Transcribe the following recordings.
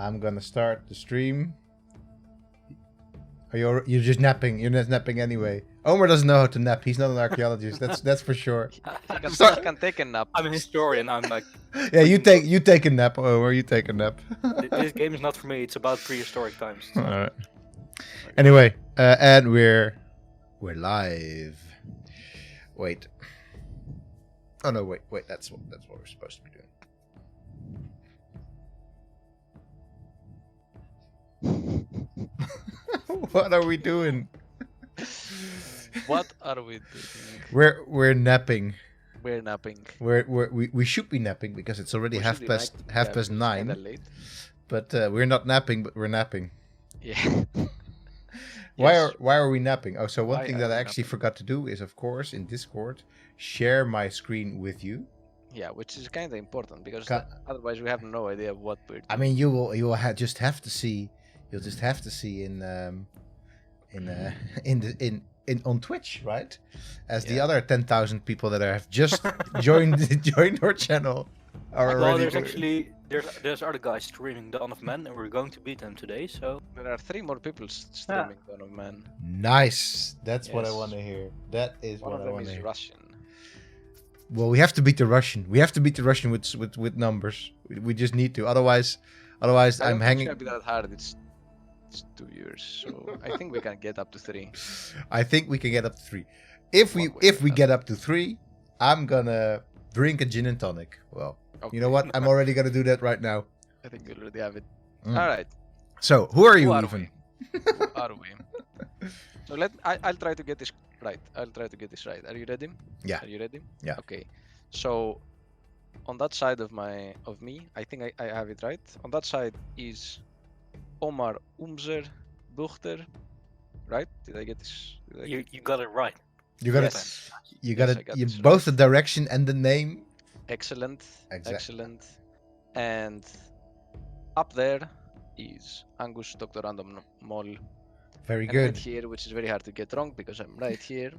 I'm gonna start the stream. You're just napping. You're just napping anyway. Omer doesn't know how to nap. He's not an archaeologist. That's for sure. I can take a nap. I'm a historian. I'm like, Yeah, you take a nap, Omer. You take a nap. this game is not for me. It's about prehistoric times. All right. Anyway, and we're live. Wait. Oh no, wait. That's what we're supposed to be doing. What are we doing? What are we doing? We're napping. We're napping. We should be napping because it's already half past 9. Late. But we're not napping, but we're napping. Yeah. Why are we napping? Oh, so one Why thing are that I we actually napping? forgot to do is, of course, in Discord, share my screen with you. Yeah, which is kind of important because Ca- otherwise we have no idea what we're doing. I mean, you will just have to see. You'll just have to see in on Twitch, right? As the Yeah. other 10,000 people that have just joined our channel are Well, already. there's actually there's other guys streaming Dawn of Men, and we're going to beat them today. So There are 3 more people streaming Dawn of Man. Nice. That's what I Yes. want to hear. That is One what of I them want to is hear. Russian. Well, we have to beat the Russian. We have to beat the Russian with numbers. We just need to. Otherwise I I'm don't think it's hanging. gonna be that hard. It's 2 years, so I think we can get up to 3. I think we can get up to 3. If we One way or get up to 3, I'm gonna drink a gin and tonic. Well, Okay. you know what? I'm already gonna do that right now. I think we already have it. Mm. All right. So, who are you Who are even? Who are we? So I'll try to get this right. Are you ready? Yeah. Are you ready? Yeah. Okay. So on that side of me, I think I have it right. On that side is Omar Umzer Buchter. Right? Did I get this? you got it right. You got it. Yes. You got Yes, I it. got You this both right. the direction and the name. Excellent. Exact- Excellent. And up there is Angus Dr. Random Mol. Very And good. right here, which is very hard to get wrong because I'm right here.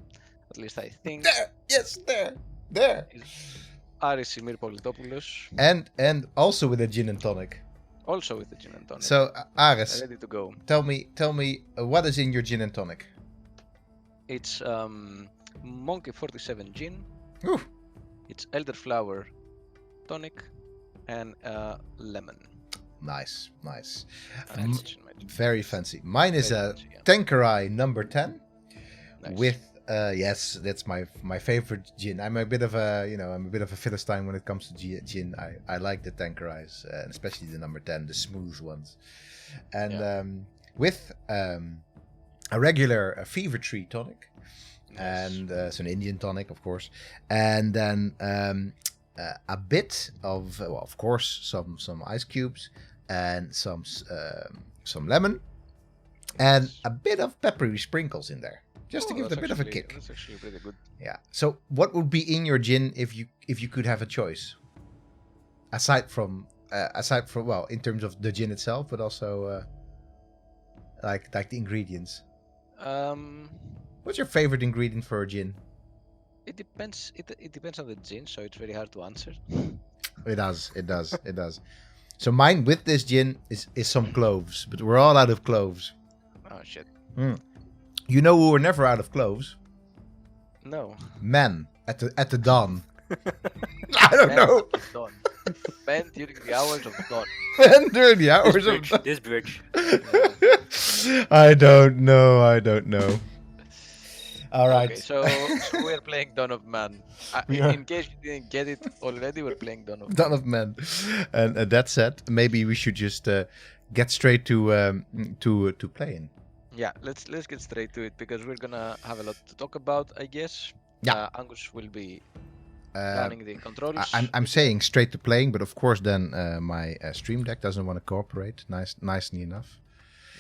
At least I think. There. Yes, there. Is Aris Ymir Politopoulos. And also with a gin and tonic. Also with the gin and tonic. So, Aris, Ready to go. tell me, what is in your gin and tonic? It's Monkey 47 gin. Ooh. It's elderflower tonic and lemon. Nice. And that's gin magic. Very fancy. Mine is Very a fancy, yeah. Tanqueray number 10 Nice. with yes, that's my favorite gin. I'm a bit of a philistine when it comes to gin. I like the Tanquerays, especially the number 10, the smooth ones, and Yeah. with a regular fever tree tonic, Nice. and so an Indian tonic, of course, and then a bit of of course some ice cubes and some lemon, and Nice. a bit of peppery sprinkles in there, just to Oh, give it a that's bit of a actually- kick. That's actually pretty good. Yeah. So, what would be in your gin if you could have a choice? Aside from well, in terms of the gin itself, but also like the ingredients. What's your favorite ingredient for a gin? It depends. It depends on the gin, so it's very hard to answer. It does. So mine with this gin is some cloves, but we're all out of cloves. Oh shit. You know who were never out of cloves? No. Men at the dawn. I don't know. Dawn. Men during the hours of dawn. Men during the hours This of bridge. dawn. This bridge. I don't know. All right. Okay, so we're playing Dawn of Man. We are. In case you didn't get it already, we're playing Dawn of Dawn of Men. And that said, maybe we should just get straight to playing. Yeah, let's get straight to it because we're gonna have a lot to talk about, I guess. Yeah. Angus will be Uh, running the controls. I'm saying straight to playing, but of course then my Stream Deck doesn't want to cooperate nicely enough.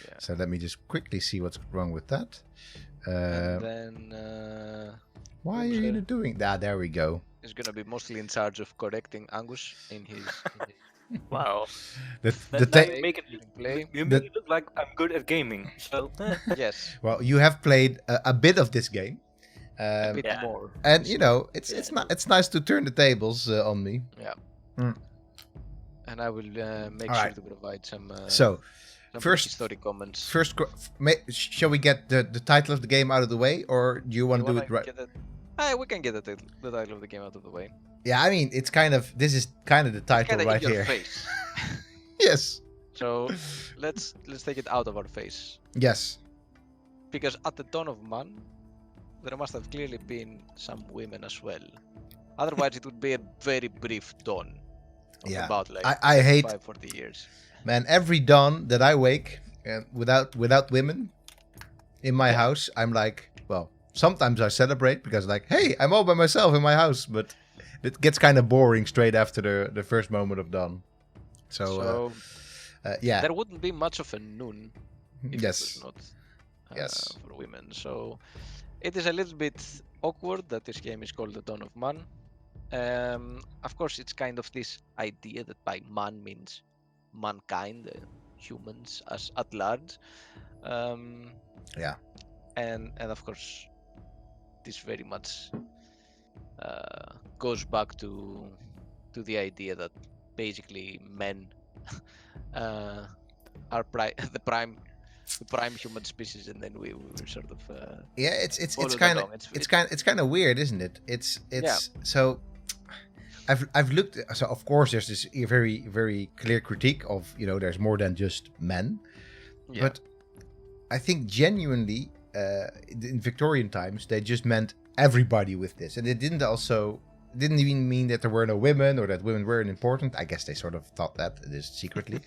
Yeah. So let me just quickly see what's wrong with that. And then Why are you doing that? There we go. is gonna be mostly in charge of correcting Angus in his Wow. The Now ta- you make it. play. You make it look like I'm good at gaming. So. Yes, well, you have played a bit of this game. a bit Yeah. more. And you know, it's nice to turn the tables on me. Yeah. and I will make All sure right. to provide some First, prehistoric comments. shall we get the title of the game out of the way, or do you want to do it right? We can get the title of the game out of the way. Yeah, I mean, this is kind of the title It's right in your here. face. Yes. So let's take it out of our face. Yes. Because at the dawn of man, there must have clearly been some women as well. Otherwise, it would be a very brief dawn. Yeah. About like I hate 40 years. Man, every dawn that I wake without women in my house, I'm like, well, sometimes I celebrate because like, hey, I'm all by myself in my house, but it gets kind of boring straight after the first moment of dawn. So yeah. There wouldn't be much of a noon if it was not for women. So it is a little bit awkward that this game is called The Dawn of Man. Of course, it's kind of this idea that by man means mankind, humans as at large. Yeah. And of course, this very much goes back to the idea that basically men are the prime human species, and then we sort of yeah, it's kind of weird, isn't it? It's so I've looked. So of course there's this very very clear critique of, you know, there's more than just men, but I think genuinely in Victorian times they just meant everybody with this, and it didn't even mean that there were no women or that women weren't important. I guess they sort of thought that just secretly,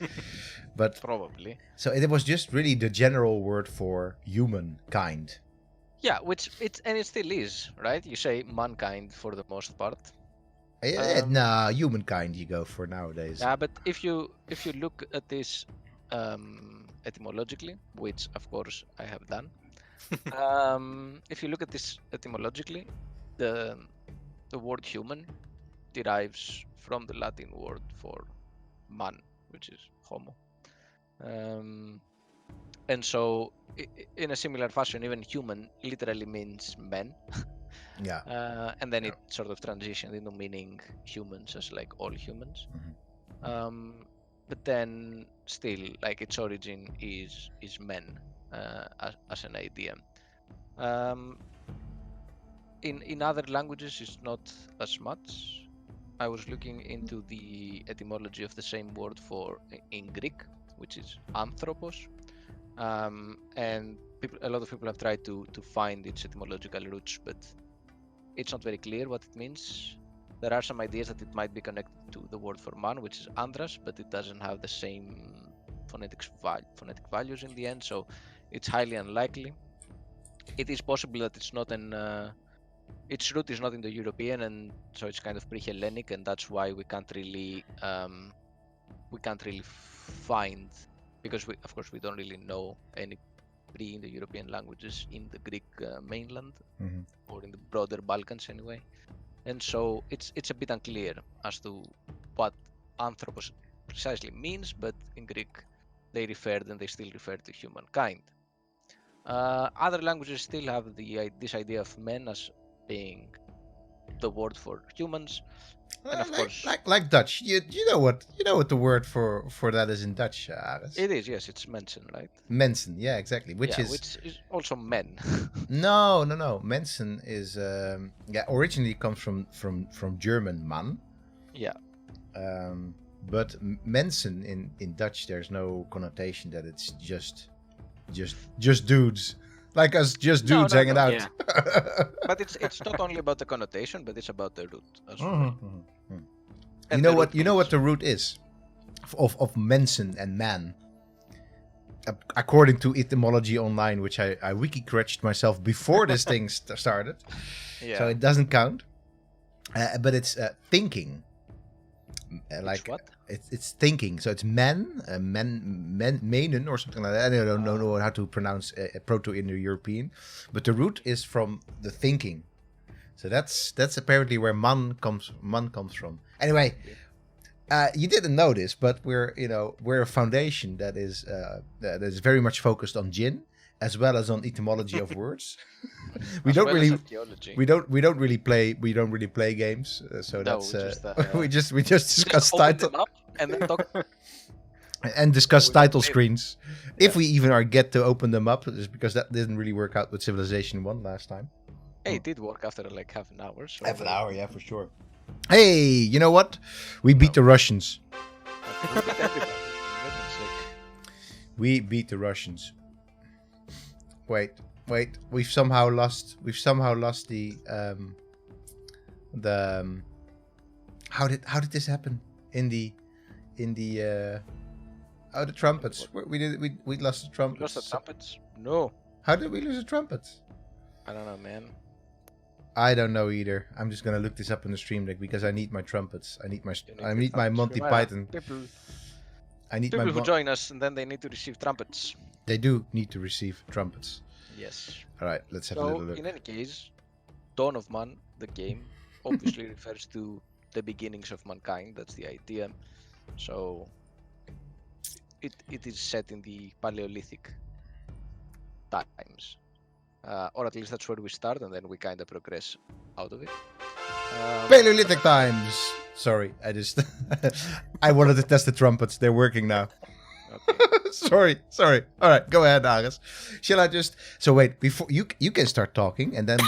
but probably. So it was just really the general word for humankind. Yeah, which it still is, right? You say mankind for the most part. Nah, humankind you go for nowadays. Yeah, but if you look at this etymologically, which of course I have done, if you look at this etymologically, the word human derives from the Latin word for man, which is homo. And so in a similar fashion, even human literally means men. Yeah. And then it sort of transitioned into meaning humans as like all humans. Mm-hmm. But then still, like, its origin is men as an idea. In other languages, it's not as much. I was looking into the etymology of the same word in Greek, which is anthropos, and a lot of people have tried to find its etymological roots, but it's not very clear what it means. There are some ideas that it might be connected to the word for man, which is andras, but it doesn't have the same phonetic values in the end, so it's highly unlikely. It is possible that it's not its root is not in the European, and so it's kind of pre-Hellenic, and that's why we can't really find, because of course we don't really know any pre-Indo-European languages in the Greek mainland, Mm-hmm. or in the broader Balkans anyway, and so it's a bit unclear as to what anthropos precisely means, but in Greek they still refer to humankind. Other languages still have this idea of men as being the word for humans, and of course, like Dutch. You know what the word for that is in Dutch, Aris? It is, yes, it's mensen, right? Mensen, yeah, exactly. Which is also men. No. Mensen is originally comes from German man. Yeah. But mensen in Dutch, there's no connotation that it's just dudes. Like us, just dudes hanging out. Yeah. But it's not only about the connotation, but it's about the root as well. Mm-hmm. You know what the root is of mensen and man, according to etymology online, which I wiki cratched myself before this thing started. Yeah. So it doesn't count. But it's thinking. Like what? It's thinking. So it's menen or something like that. I don't know how to pronounce Proto-Indo-European, but the root is from the thinking. So that's apparently where man comes from. Anyway, you didn't know this, but we're a foundation that is very much focused on Jin as well as on etymology of words. we don't really play games, so no, that's we just discuss title. and then talk. And discuss We don't title play them. screens. If we even are get to open them up, just because that didn't really work out with Civilization 1 last time. Hey, it did work after like half an hour. So Half an hour, yeah, for sure. Hey, you know what? We beat the Russians. We beat everybody, for goodness sake. We beat the Russians. Wait. We've somehow lost the how did this happen in the the trumpets. We lost the trumpets. Lost the trumpets? No. How did we lose the trumpets? I don't know, man. I don't know either. I'm just gonna look this up in the stream deck because I need my trumpets. I need my Monty Python. I need People who my. join us and then they need to receive trumpets. They do need to receive trumpets. Yes. All right, let's have a little So, look. in any case, Dawn of Man, the game, obviously refers to the beginnings of mankind. That's the idea. So, it is set in the Paleolithic times. Or at least that's where we start, and then we kind of progress out of it. Paleolithic times. Sorry, I just I wanted to test the trumpets. They're working now. Okay. sorry. All right, go ahead, Angus. Shall I just? So wait, before you can start talking, and then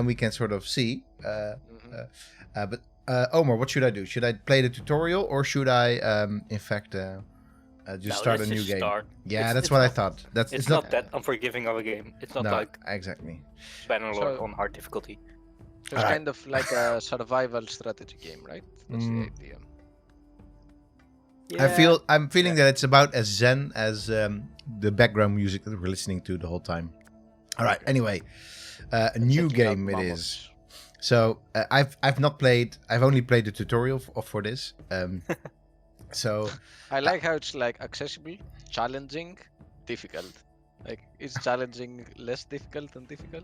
we can sort of see. But Omar, what should I do? Should I play the tutorial, or should I in fact just start a new game? Yeah, that's what I thought. It's not that unforgiving of a game. It's not no, like exactly. Bannerlord So- on hard difficulty. It's Alright. kind of like a survival strategy game, right? That's the idea. I'm feeling that it's about as zen as the background music that we're listening to the whole time. All right. Anyway, a new Checking out game it mammoths. is. So I've not played. I've only played the tutorial for this. So I like how it's like accessible, challenging, difficult. Like, is challenging less difficult than difficult?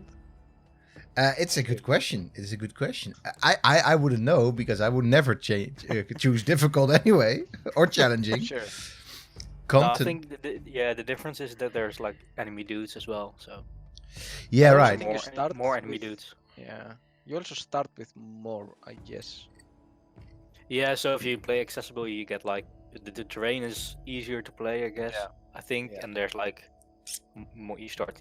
it's a good question. It is a good question. I wouldn't know because I would never choose difficult anyway or challenging. Sure. No, I Content. think the difference is that there's like enemy dudes as well. So Yeah, I right. think you start more enemy with- dudes. Yeah. You also start with more, I guess. Yeah, so if you play accessible, you get like the terrain is easier to play, I guess. Yeah. I think, Yeah. and there's like more. You start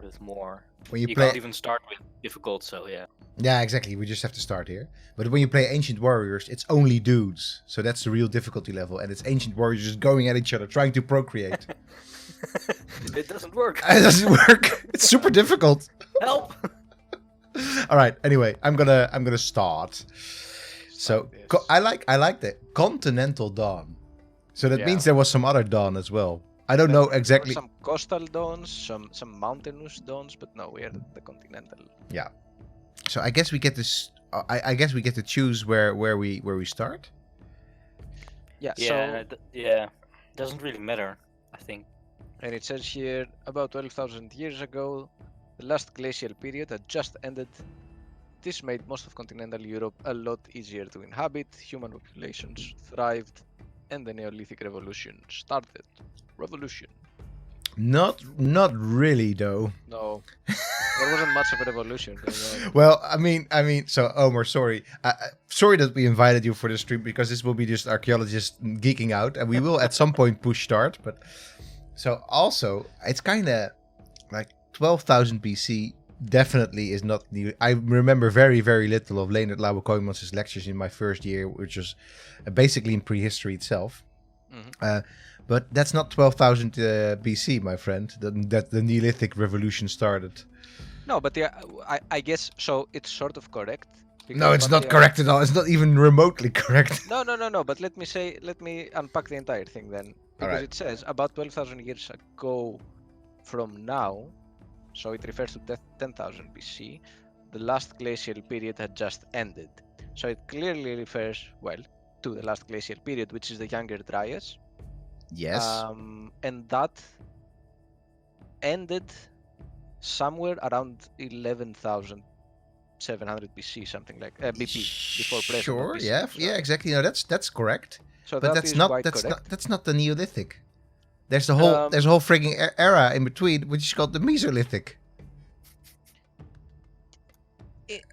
with more. When you You play, can't even start with difficult, so yeah. yeah, exactly. We just have to start here. But when you play Ancient Warriors, it's only dudes, so that's the real difficulty level, and it's Ancient Warriors just going at each other, trying to procreate. It doesn't work. It doesn't work. It's super difficult. Help! All right. Anyway, I'm gonna start. So Start this. I like the Continental Dawn. So that Yeah. means there was some other dawn as well. I don't know There were exactly. some coastal dawns, some mountainous dawns, but no, we are the continental. So I guess we get this. I guess we get to choose where we start. Yeah. Yeah, So, doesn't really matter. I think. and it says here about 12,000 years ago, the last glacial period had just ended. This made most of continental Europe a lot easier to inhabit. Human populations thrived, and the Neolithic Revolution started. Revolution. Not really though. No, there wasn't much of a revolution going on. Well, I mean. So Omar, sorry. Sorry that we invited you for the stream because this will be just archaeologists geeking out, and we will at some point push start. But so also, it's kind of like 12,000 BC. Definitely is not new. I remember very, very little of Leonard Lauwe-Kooijmans' lectures in my first year, which was basically in prehistory itself. Mhm. But that's not 12,000 BC, my friend. That the Neolithic Revolution started. No, but yeah, I guess so. It's sort of correct. No, because it's what not they are- correct at all. It's not even remotely correct. No. But let me unpack the entire thing then, because Alright. it says about 12,000 years ago from now, so it refers to 10,000 BC. The last glacial period had just ended, so it clearly refers to the last glacial period, which is the Younger Dryas. Yes. And that ended somewhere around 11,700 BC, something like BP, before present. not Sure. BC, Yeah. so- Yeah. Exactly. No, that's correct. So But that that's is not quite that's correct. not that's not the Neolithic. There's the whole frigging era in between, which is called the Mesolithic.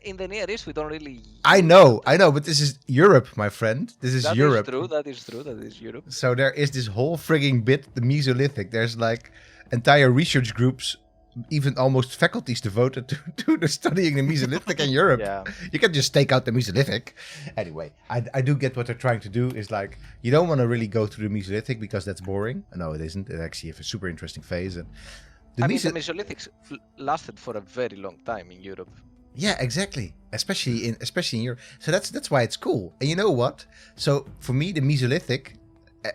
in the Near East, we don't really. I know, but this is Europe, my friend. This is That Europe. is true. That is true. That is Europe. So there is this whole frigging bit, the Mesolithic. There's like entire research groups, even almost faculties devoted to the studying the Mesolithic in Europe. Yeah. You can just take out the Mesolithic. Anyway, I do get what they're trying to do is like, you don't want to really go through the Mesolithic because that's boring. No, it isn't. It actually has a super interesting phase. And The Mesolithics lasted for a very long time in Europe. Yeah, exactly. Especially in Europe. So that's why it's cool. And you know what? So for me, the Mesolithic,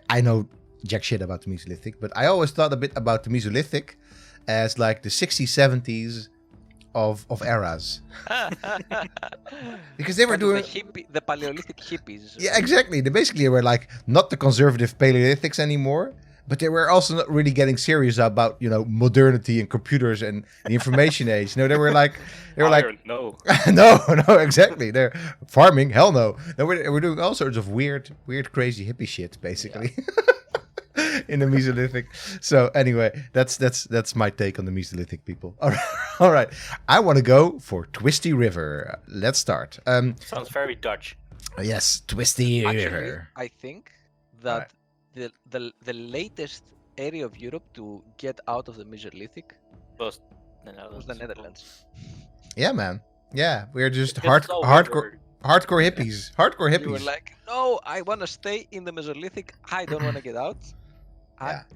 I know jack shit about the Mesolithic, but I always thought a bit about the Mesolithic as like the 60s, 70s of eras. Because they were doing the Paleolithic hippies. Yeah, exactly. They basically were like not the conservative Paleolithics anymore, but they were also not really getting serious about, you know, modernity and computers and the information age. No, they were like no. no, exactly. They're farming, hell no. No, we're doing all sorts of weird, crazy hippie shit, basically. Yeah. In the Mesolithic. So anyway, that's my take on the Mesolithic people. All right. I want to go for Twisty River. Let's start. Sounds very Dutch. Yes, Twisty River. I think that the latest area of Europe to get out of the Mesolithic was the Netherlands. Yeah, man. Yeah, we're just hardcore hippies. Hardcore hippies. You were like, no, I want to stay in the Mesolithic. I don't want to get out.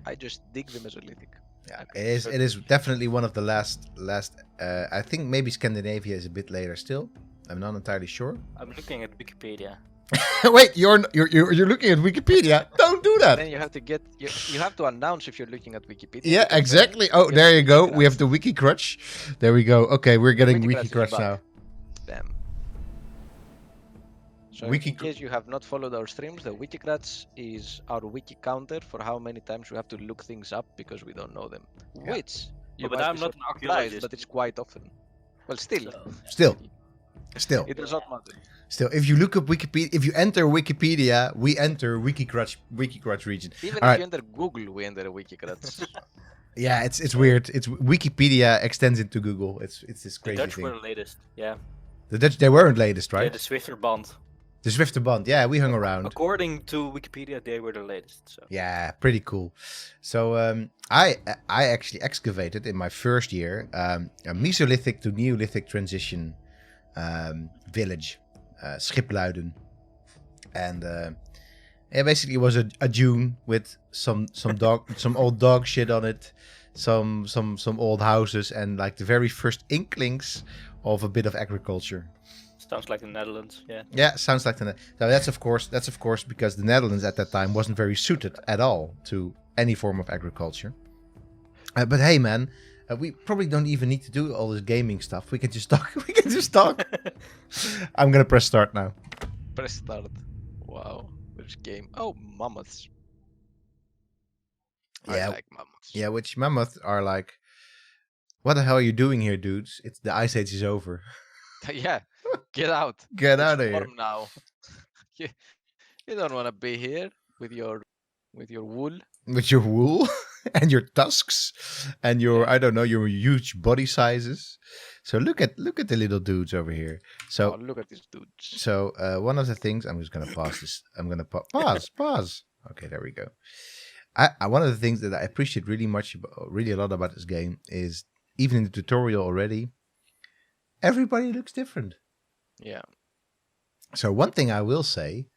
I just dig the Mesolithic. Yeah, it is definitely one of the last. I think maybe Scandinavia is a bit later still. I'm not entirely sure. I'm looking at Wikipedia. Wait, you're looking at Wikipedia. Don't do that. Then you have to you have to announce if you're looking at Wikipedia. Yeah, exactly. Oh, there you go. We have the Wiki Crutch. There we go. Okay, we're getting Wiki Crutch now. Bam. So in case you have not followed our streams, the Wikicrats is our wiki counter for how many times we have to look things up because we don't know them. Yeah. Which you but I'm not an archaeologist, but it's quite often. Well, still. It does not matter. Still, if you look up Wikipedia, if you enter Wikipedia, we enter Wiki Crutch region. Even if you enter Google, we enter Wikicrats. Yeah, it's weird. It's Wikipedia extends into Google. It's this crazy thing. The Dutch thing. were the latest. Yeah. The Dutch, they weren't latest, right? Yeah, the Zwifterband. The Zwifterband, yeah, we hung around. According to Wikipedia, they were the latest. So. Yeah, pretty cool. So I actually excavated in my first year a Mesolithic to Neolithic transition village, Schipluiden, and basically it was a dune with some old dog shit on it, some old houses, and like the very first inklings of a bit of agriculture. Sounds like the Netherlands, yeah. Yeah, sounds like the Netherlands. So that's of course because the Netherlands at that time wasn't very suited at all to any form of agriculture. But hey, man, we probably don't even need to do all this gaming stuff. We can just talk. I'm gonna press start now. Press start. Wow, which game? Oh, mammoths. Yeah, I like mammoths. Yeah, which mammoths are like, what the hell are you doing here, dudes? It's the Ice Age is over. Yeah. Get out. Get out of here. Now. You don't want to be here with your wool. With your wool and your tusks and your I don't know, your huge body sizes. So look at the little dudes over here. So look at these dudes. So one of the things I'm just gonna pause this. I'm gonna pause. Okay, there we go. I one of the things that I appreciate really a lot about this game is even in the tutorial already, everybody looks different. Yeah. So one thing I will say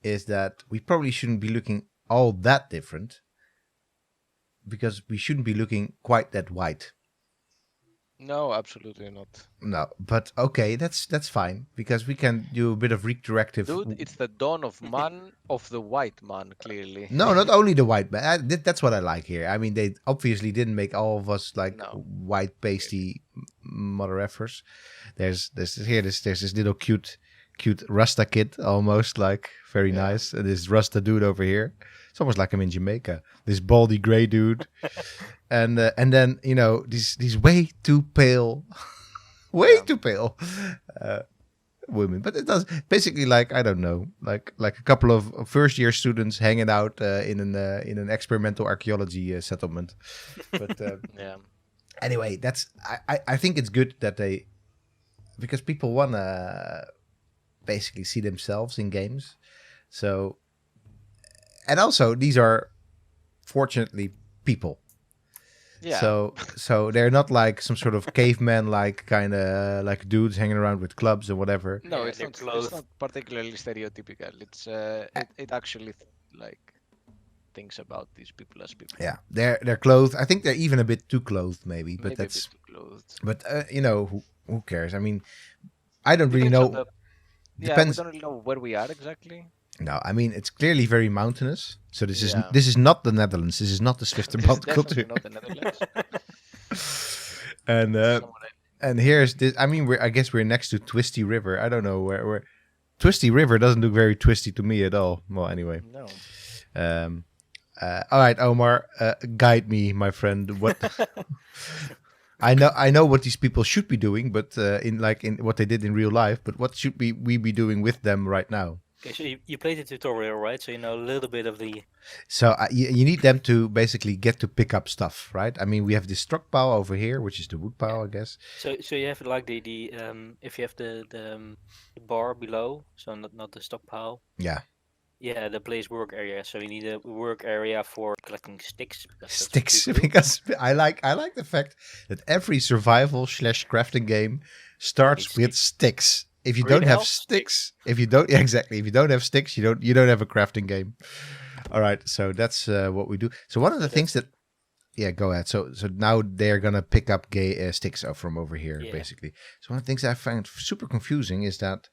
is that we probably shouldn't be looking all that different because we shouldn't be looking quite that white. No, absolutely not. No, but okay, that's fine because we can do a bit of retroactive. Dude, it's the dawn of man of the white man, clearly. No, not only the white man. That's what I like here. I mean, they obviously didn't make all of us like white pasty mother effers. There's this little cute Rasta kid, almost like very nice, and this Rasta dude over here. It's almost like I'm in Jamaica. This baldy gray dude. And then these way too pale women, but it does basically like I don't know, like a couple of first year students hanging out in an experimental archaeology settlement. But yeah. Anyway, I think it's good that they because people wanna basically see themselves in games. So, and also these are fortunately people. Yeah. So they're not like some sort of caveman like kind of like dudes hanging around with clubs and whatever. No, Yeah, it's they're not. It's clothed. not particularly stereotypical. It's it actually like thinks about these people as people. Yeah, they're clothed. I think they're even a bit too clothed, maybe. But Maybe a bit that's too clothed. but you know who cares? I mean, I don't really Depends on know. the. Yeah, we Depends. don't really know where we are exactly. No, I mean it's clearly very mountainous. So Yeah. this is not the Netherlands. This is not the This is Zwifterband definitely culture. not the Netherlands. And Someone and here's this. I mean, I guess we're next to Twisty River. I don't know where. Twisty River doesn't look very twisty to me at all. Well, anyway. No. All right, Omar, guide me, my friend. What I know what these people should be doing, but in what they did in real life. But what should we be doing with them right now? Okay, so you played the tutorial, right? So you know a little bit of the. So you need them to basically get to pick up stuff, right? I mean, we have this truck pile over here, which is the wood pile, I guess. So you have like the if you have the bar below, so not the stockpile. Yeah. Yeah, the place work area. So you need a work area for collecting sticks. Because that's what Sticks, you do. because I like the fact that every survival / crafting game starts Needs with sticks. If you Green don't have health, sticks, if you don't exactly, if you don't have sticks, you don't have a crafting game. All right, so that's what we do. So one of the things that, yeah, go ahead. So now they're gonna pick up sticks from over here, Yeah. basically. So one of the things I find super confusing is that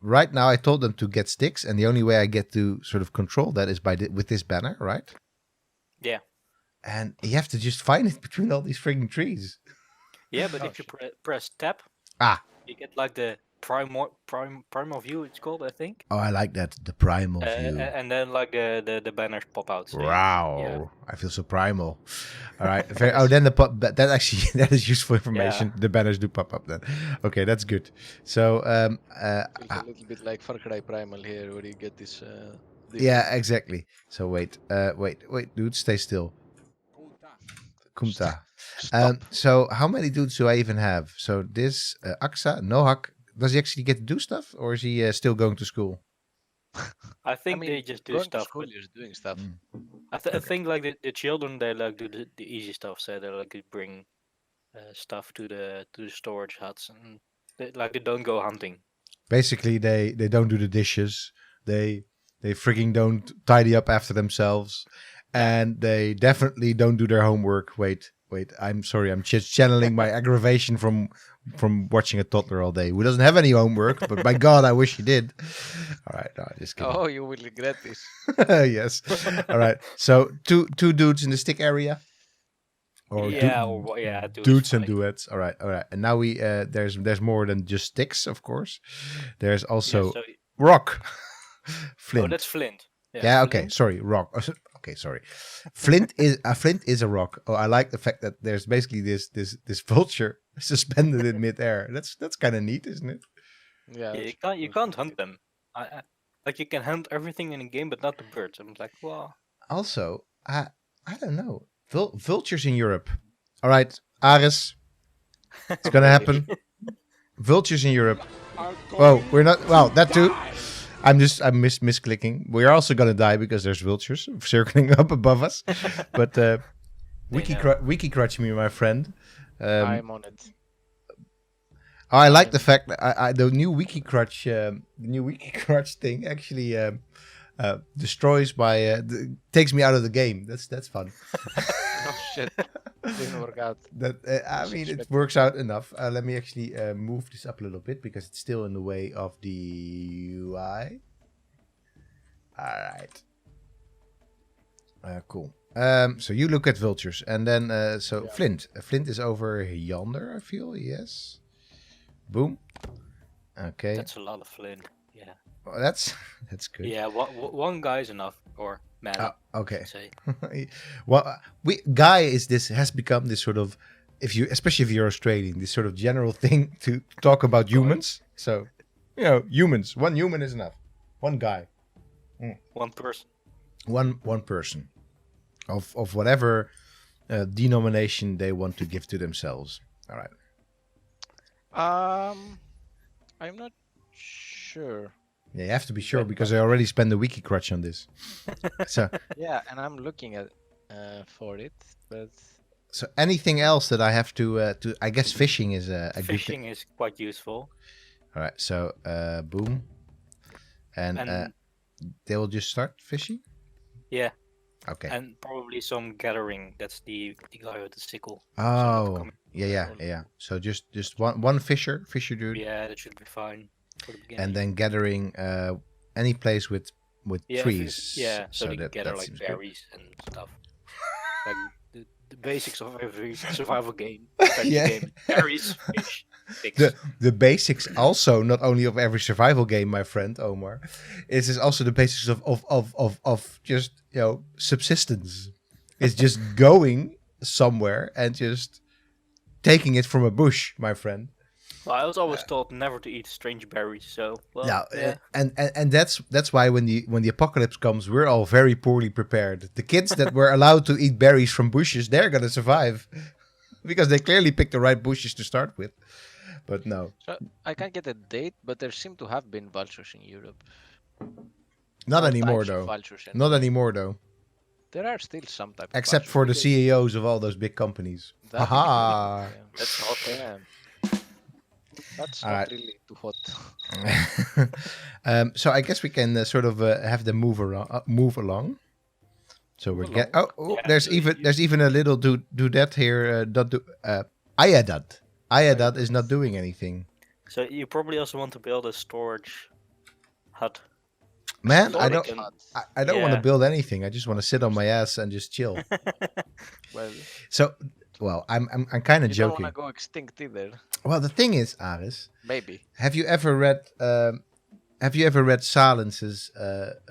right now I told them to get sticks, and the only way I get to sort of control that is with this banner, right? Yeah. And you have to just find it between all these frigging trees. Yeah, but Oh, if you press tab, you get like the primal view. It's called, I think. Oh, I like that, the primal view. And then like the banners pop out. So Wow, yeah. I feel so primal. All right. Then that actually that is useful information. The banners do pop up then. Okay, that's good. So feels a little bit like Far Cry Primal here, where you get this. yeah, exactly. So wait, dude, stay still. Kumta. So how many dudes do I even have? So this Aksa Nohak, does he actually get to do stuff, or is he still going to school? I think they just do going stuff. to school is doing stuff. I think like the children, they like do the easy stuff. So they like bring stuff to the storage huts, and they don't go hunting. Basically, they don't do the dishes. They frigging don't tidy up after themselves, and they definitely don't do their homework. Wait. I'm sorry. I'm just channeling my aggravation from watching a toddler all day who doesn't have any homework. But my God, I wish he did. All right, no, just kidding. Oh, you will regret this. Yes. All right. So two dudes in the stick area. Or dudes and duets. All right. And now we there's more than just sticks, of course. There's also rock, flint. Oh, that's flint. Yeah. Okay. Sorry, rock. Okay. Sorry. Flint is a rock. Oh, I like the fact that there's basically this vulture suspended in midair. That's kind of neat, isn't it? Yeah. You can't hunt them. Like you can hunt everything in a game, but not the birds. I'm like, well. Also, I don't know. Vultures in Europe. All right, Aris. It's gonna happen. Vultures in Europe. Oh, we're not. Well, that too. I'm misclicking. We're also gonna die because there's vultures circling up above us. But wiki crutch me, my friend. I'm on it. I like the fact that the new wiki crutch thing actually destroys takes me out of the game. That's fun. Oh shit! Didn't work out. I mean, it works out enough. Let me actually move this up a little bit because it's still in the way of the UI. All right. Cool. So you look at vultures, and then Flint. Flint is over yonder. I feel yes. Boom. Okay. That's a lot of flint. Yeah. Well, that's good. Yeah. One guy is enough, or man. Okay. Say. Well, guy has become this sort of, especially if you're Australian, this sort of general thing to talk about humans. So, humans. One human is enough. One guy. One person. One person, of whatever denomination they want to give to themselves. All right. I'm not sure. Yeah, you have to be sure But- because I already spent a wiki crutch on this. So, Yeah, and I'm looking at for it, but so anything else that I have to? I guess fishing is a good thing. Fishing is quite useful. All right. So, boom, and And they will just start fishing. yeah, Okay. and probably some gathering. That's the guy with the sickle. Oh, yeah. So just one fisher dude, Yeah, that should be fine for the beginning. and then gathering any place with yeah, trees. yeah, so they can that gather like seems good. berries and stuff. Like the basics of every survival game. strategy Yeah. game. Berries, fish, pigs. The basics also not only of every survival game, my friend Omar, is also the basics of just subsistence. It's just going somewhere and just taking it from a bush, my friend. Well, I was always taught never to eat strange berries, so well, Now, yeah. and that's why when the apocalypse comes, we're all very poorly prepared. The kids that were allowed to eat berries from bushes, they're gonna survive because they clearly picked the right bushes to start with. But no, so I can't get a date. But there seem to have been vultures in Europe. not All anymore types of though. Vultures Not anymore though. There are still some type. Except of for the vultures. CEOs of all those big companies. That- Aha! yeah, That's hot. yeah. That's Alright. not really too hot. So I guess we can sort of have them move along. So Move we're get. along. Oh, Yeah, there's even a little do that here. Ayadad. Ayadad is not doing anything. So you probably also want to build a storage hut. Man, So I they don't. can- I don't want to Yeah. build anything. I just want to sit on my ass and just chill. Well, So, well, I'm kind of you don't joking. want to go extinct either. Well, the thing is, Aris, Maybe. have you ever read? Have you ever read Salence's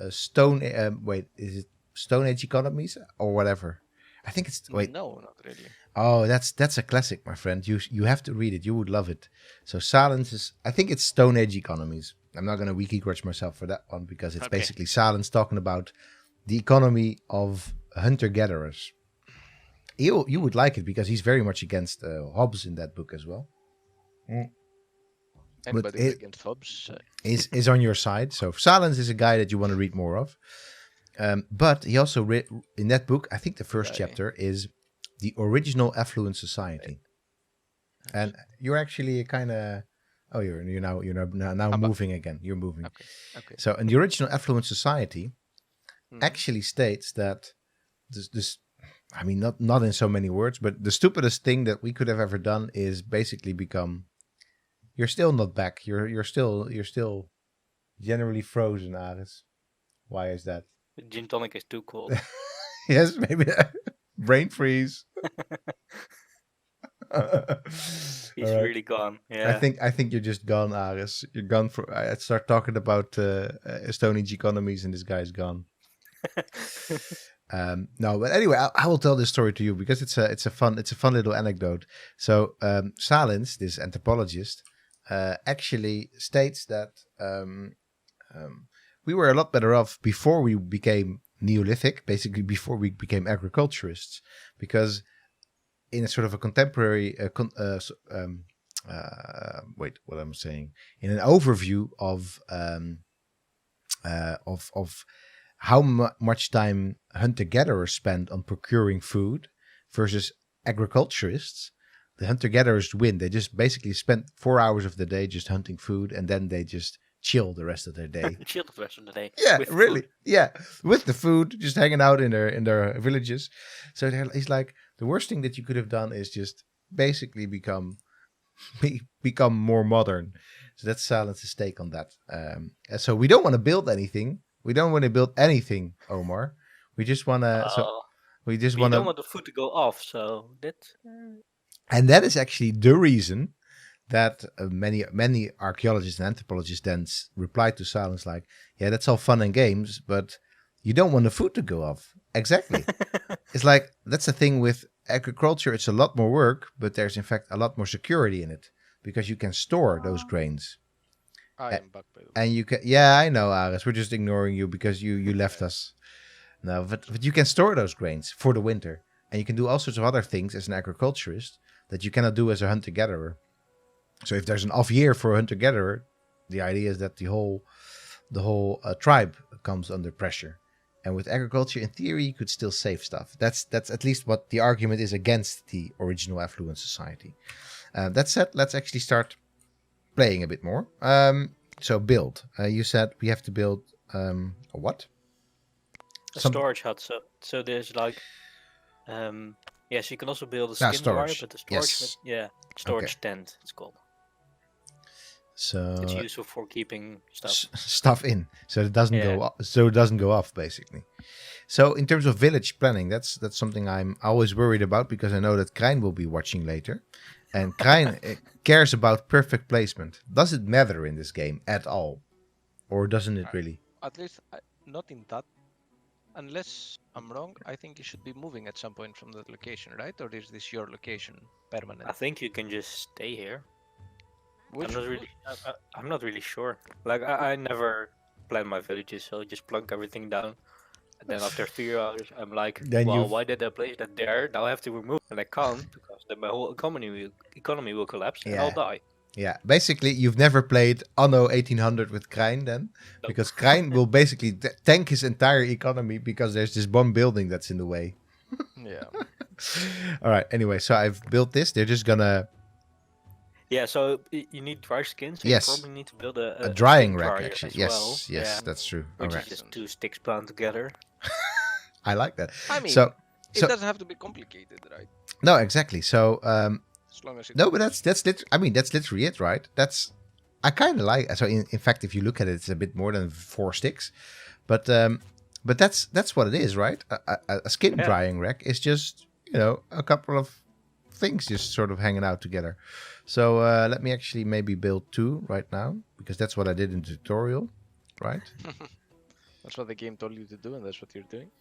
Stone? Wait, is it Stone Age Economies or whatever? I think it's wait. No, not really. Oh, that's a classic, my friend. You have to read it. You would love it. So Salence's, I think it's Stone Age Economies. I'm not gonna wiki grudge myself for that one because it's Okay. basically Salence talking about the economy of hunter-gatherers. You would like it because he's very much against Hobbes in that book as well. Anybody it- against Hobbes? Is on your side. So Salence is a guy that you want to read more of. But he also read in that book. I think the first Right. chapter is the original affluent society, and you're actually kind of you're now About- moving again. You're moving. Okay. So in the original affluent society Mhm. actually states that this I mean not in so many words, but the stupidest thing that we could have ever done is basically become. You're still not back. You're still generally frozen, Aris. Why is that? The gin tonic is too cold. Yes, maybe brain freeze. He's Alright. really gone. Yeah. I think you're just gone, Aris. You're gone for. I start talking about Stone Age economies, and this guy's gone. No, but anyway, I will tell this story to you because it's a fun little anecdote. So Salins, this anthropologist, actually states that we were a lot better off before we became Neolithic, basically before we became agriculturists, because in a sort of a contemporary wait, what I'm saying, in an overview of how much time hunter-gatherers spend on procuring food versus agriculturists, the hunter-gatherers win. They just basically spend 4 hours of the day just hunting food, and then they just chill the rest of their day. Chill the rest of the day. Yeah, with really. food. Yeah, with the food, just hanging out in their villages. So he's like, the worst thing that you could have done is just basically become more modern. So that's Silence's take on that. And so we don't want to build anything. We don't want to build anything, Omar. We just want to. We just We want don't to. want the food to go off, so that's And that is actually the reason that many archaeologists and anthropologists then reply to Silence like, yeah, that's all fun and games, but you don't want the food to go off. Exactly. It's like, that's the thing with agriculture. It's a lot more work, but there's in fact a lot more security in it because you can store those grains. I am back, by the way. And you can, yeah, I know, Aris. We're just ignoring you because you left us. No, but you can store those grains for the winter. And you can do all sorts of other things as an agriculturist that you cannot do as a hunter-gatherer. So if there's an off year for a hunter-gatherer, the idea is that the whole tribe comes under pressure. And with agriculture, in theory, you could still save stuff. That's at least what the argument is against the original affluent society. That said, let's actually start playing a bit more. So build. You said we have to build a what? A storage hut. So there's like, yes, you can also build a skin dryer, storage. but the storage, Yes. storage tent. It's called. So it's useful for keeping stuff in, so it doesn't go off, basically. So in terms of village planning, that's something I'm always worried about, because I know that Krijn will be watching later, and Krijn cares about perfect placement. Does it matter in this game at all, or doesn't it really? At least not in that. Unless I'm wrong, I think you should be moving at some point from that location, right? Or is this your location permanent? I think you can just stay here. I'm not really sure. Like I never plan my villages, so I just plunk everything down. And then after 3 hours, I'm like, why did I place that there? Now I have to remove it, and I can't, because then my whole economy will collapse and I'll die. Yeah, basically you've never played Anno 1800 with Krijn then, because Krijn will basically tank his entire economy because there's this one building that's in the way. Yeah. All right. Anyway, so I've built this. They're just gonna. Yeah. So you need dry skins. So yes. You probably need to build a drying rack actually. Yes. Yes, that's true. Which is just 2 sticks bound together. I like that. I mean, it doesn't have to be complicated, right? No, exactly. So. As long as no, but that's literally it, right? I kind of like. So in fact, if you look at it, it's a bit more than 4 sticks, but that's what it is, right? A skin drying rack is just a couple of things just sort of hanging out together. So let me actually maybe build 2 right now, because that's what I did in the tutorial, right? That's what the game told you to do, and that's what you're doing.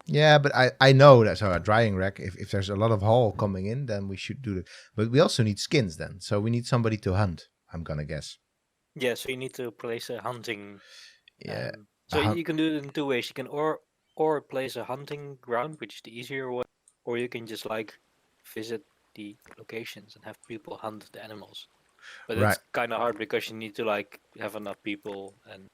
Yeah, but I know that. So a drying rack, if there's a lot of haul coming in, then we should do it. But we also need skins then. So we need somebody to hunt, I'm going to guess. Yeah, so you need to place a hunting. Yeah. So you can do it in 2 ways. You can or place a hunting ground, which is the easier way, or you can just like visit the locations and have people hunt the animals. But it's kind of hard because you need to like have enough people and.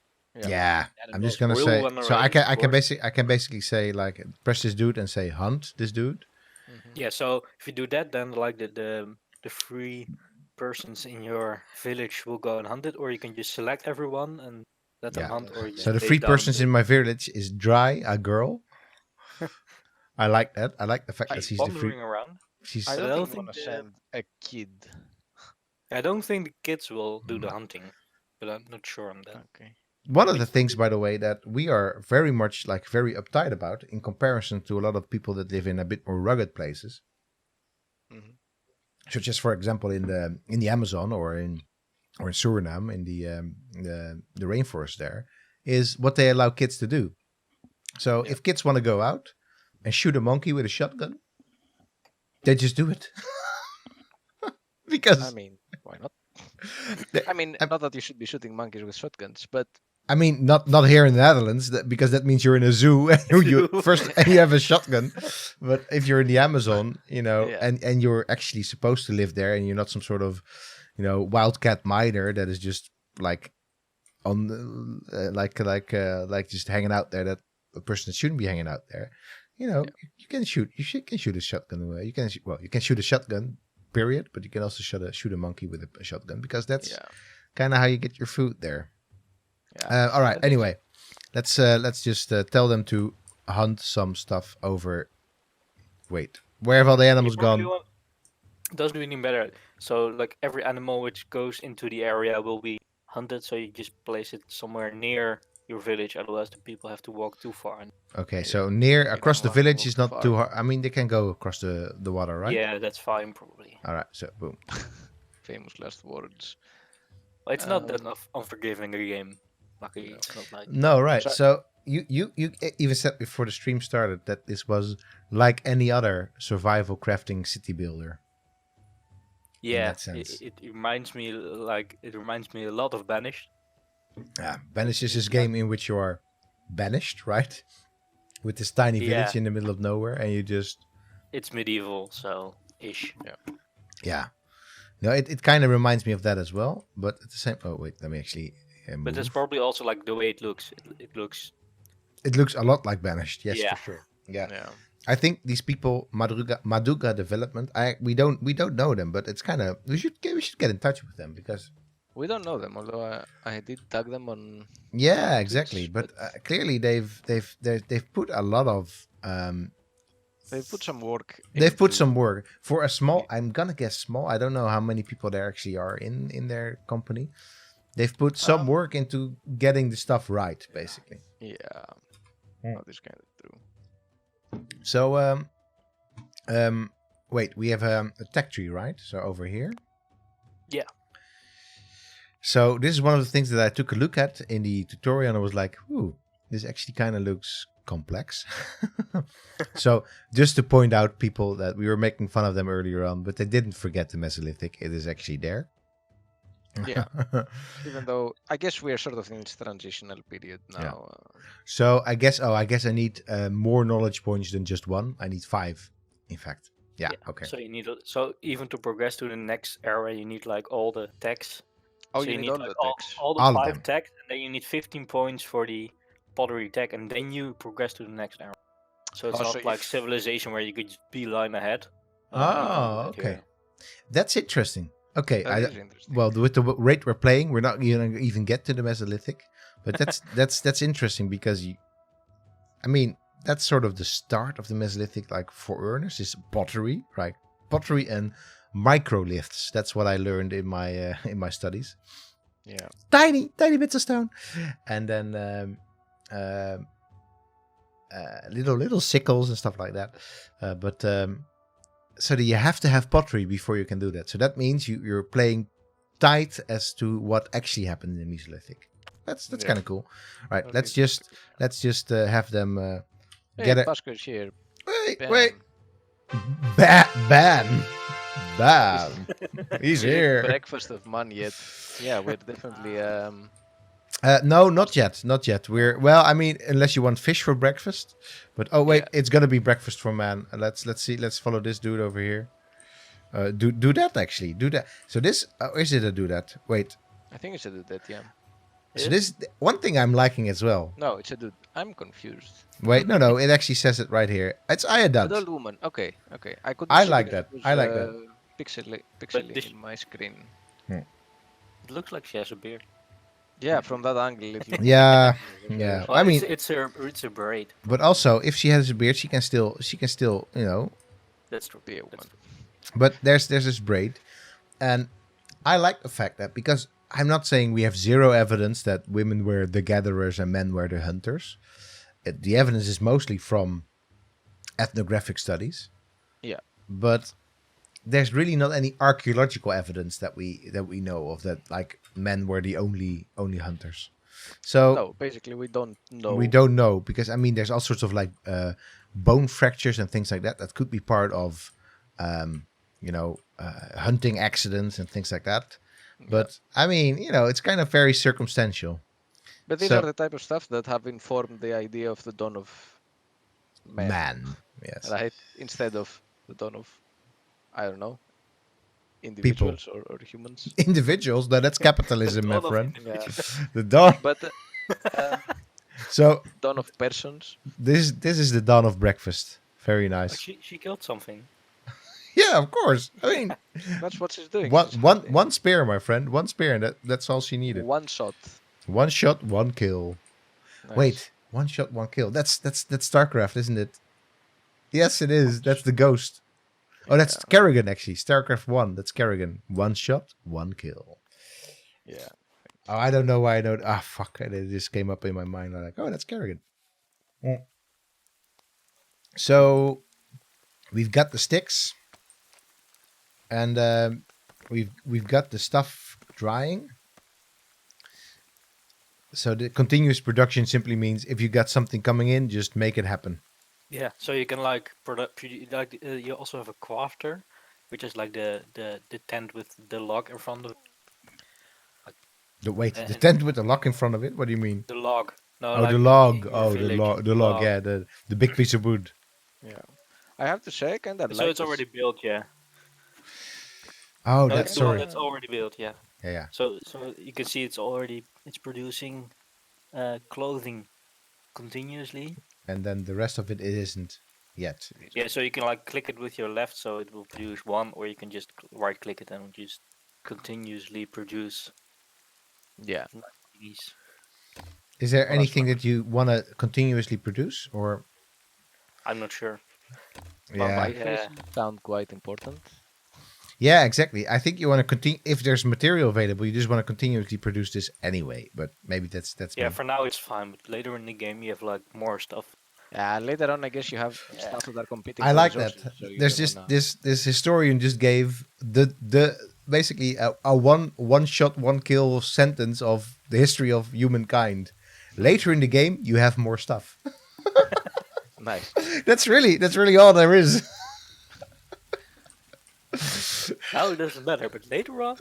Yeah, I'm just gonna say. So I can basically say like press this dude and say hunt this dude. Mm-hmm. Yeah. So if you do that, then like the 3 persons in your village will go and hunt it, or you can just select everyone and let them hunt. Or so the 3 persons in my village is Dry, a girl. I like that. I like the fact that she's wandering around. I don't think want to send a kid. I don't think the kids will do the hunting, but I'm not sure on that. Okay. One of the things, by the way, that we are very much like very uptight about in comparison to a lot of people that live in a bit more rugged places, such as, for example, in the Amazon or in Suriname, in the rainforest, there is what they allow kids to do. So if kids want to go out and shoot a monkey with a shotgun, they just do it. Because I mean, why not? I mean, not that you should be shooting monkeys with shotguns, but I mean, not here in the Netherlands, because that means you're in a zoo and you have a shotgun. But if you're in the Amazon, and you're actually supposed to live there, and you're not some sort of, wildcat miner that is just like on like just hanging out there, that a person that shouldn't be hanging out there. You can shoot. You can shoot a shotgun away. You can shoot a shotgun. Period. But you can also shoot a monkey with a shotgun, because that's kind of how you get your food there. Yeah. All right. Anyway, let's just tell them to hunt some stuff over. Wait, where have all the animals gone? It doesn't really matter. So like every animal which goes into the area will be hunted. So you just place it somewhere near your village. Otherwise, the people have to walk too far. Okay, so across the village is not too hard. I mean, they can go across the water, right? Yeah, that's fine, probably. All right, so boom. Famous last words. Well, it's not that unforgiving a game. Luckily, it's not like. No, right. So you even said before the stream started that this was like any other survival crafting city builder. Yeah, it reminds me a lot of Banished. Yeah, Banished is this game in which you are banished, right? With this tiny village in the middle of nowhere, and you just... It's medieval, so ish. Yeah. No, it kind of reminds me of that as well, but at the same. Oh wait, let me actually. But that's Move. probably also like the way it looks. It looks. It looks a lot like Banished. Yes, Yeah. for sure. Yeah. Yeah. I think these people, Maduga Development. We don't know them, but it's kind of we should get in touch with them because We don't know them, although I did tag them on. yeah, on exactly. Twitch, But clearly they've put a lot of they put some work. they've put into- some work for a small. I'm gonna guess small. I don't know how many people there actually are in their company. They've put some work into getting the stuff right, basically. Yeah. Yeah. That is kind of true. So wait, we have a tech tree, right? So over here. Yeah. So this is one of the things that I took a look at in the tutorial and I was like, ooh, this actually kind of looks complex. So just to point out people that we were making fun of them earlier on, but they didn't forget the Mesolithic. It is actually there. Yeah. Even though I guess we are sort of in this transitional period now. Yeah. So I guess I need more knowledge points than just one. I need 5, in fact. Yeah. Okay. So you need. So even to progress to the next era, you need like all the tags. Oh, So you need all like, the text. all the All of 5 them. tags, and then you need 15 points for the pottery tag, and then you progress to the next era. So it's Oh, not so like if- civilization where you could just beeline ahead. Oh, Right okay. here. That's interesting. Okay. That is interesting. Well, with the rate we're playing, we're not gonna even get to the Mesolithic, but that's interesting because I mean, that's sort of the start of the Mesolithic, like for earners, is pottery, right? Pottery and microliths. That's what I learned in my studies. Yeah. Tiny bits of stone, and then little sickles and stuff like that. So that you have to have pottery before you can do that. So that means you're playing tight as to what actually happened in the Mesolithic. That's Yeah. kind of cool. Right, That let's is just pretty cool. have them Hey, get it. Pasco's here. Wait. Ban. He's here. Breakfast of money yet. Yeah, we're definitely No, not yet. I mean, unless you want fish for breakfast. But oh wait, Yeah. it's gonna be breakfast for man. Let's see. Let's follow this dude over here. Do that actually. Do that. So this is it a do that? Wait. I think it's a dude that, yeah. So this one thing I'm liking as well. No, it's a dude. I'm confused. Wait, no. It actually says it right here. It's Ayadad. Adult woman. Okay. I could. I like that. I like that. Pixely this- in my screen. It looks like she has a beard. Yeah, from that angle it looks. Yeah. Yeah. Well, I mean, it's a braid. but also if she has a beard, she can still, That's true. Be a That's woman. true. But there's this braid, and I like the fact that because I'm not saying we have zero evidence that women were the gatherers and men were the hunters. The evidence is mostly from ethnographic studies. Yeah. But there's really not any archaeological evidence that we know of that like men were the only hunters. So No, basically we don't know. we don't know because I mean there's all sorts of like bone fractures and things like that that could be part of hunting accidents and things like that. But I mean, it's kind of very circumstantial. But these so- are the type of stuff that have informed the idea of the dawn of man, Yes. right? Instead of the dawn of, I don't know, individuals or humans. Individuals, that's capitalism, my Dawn of friend. Yeah. The dawn. But So dawn of persons. this is the dawn of breakfast. Very Like nice. she killed something. Yeah, of course. I mean, That's what she's doing. one She's one hunting. one spear, my friend. One spear, and that's all she needed. One shot. One shot, one kill. Nice. Wait, one shot, one kill. That's StarCraft, isn't it? Yes, it is. That's the ghost. Oh, that's Kerrigan actually. StarCraft 1. That's Kerrigan. One shot, one kill. Yeah. Oh, I don't know why I know. Ah, fuck! It just came up in my mind. I'm like, oh, that's Kerrigan. Mm. So we've got the sticks, and we've got the stuff drying. So the continuous production simply means if you got something coming in, just make it happen. Yeah, so you can like you also have a crafter, which is like the tent with the log in front of it. The And- tent with the lock in front of it. What do you mean? The log. No, Oh, like the in log. your Oh, the village, log. The log. Yeah, the big piece of wood. Yeah. I have to say, I kind of So like it's already built, yeah. Oh, No, that's it's the one sorry. that's already built. Yeah. Yeah. So you can see it's producing clothing continuously. And then the rest of it isn't yet. Yeah, so you can like click it with your left, so it will produce one, or you can just right click it and just continuously produce Yeah. these. Is there Well, that's anything fine. that you want to continuously produce, or I'm not sure. yeah, my- Migration sound quite important. yeah, exactly. I think you want to continue. If there's material available, you just want to continuously produce this anyway. But maybe that's Yeah, me. for now it's fine, but later in the game you have like more stuff. Yeah, later on, I guess you have Yeah. stuff that are competing I for like that. resources. So you There's don't just wanna... this historian just gave the basically a one shot one kill sentence of the history of humankind. Later in the game, you have more stuff. Nice. That's really all there is. Now it doesn't matter, but later on,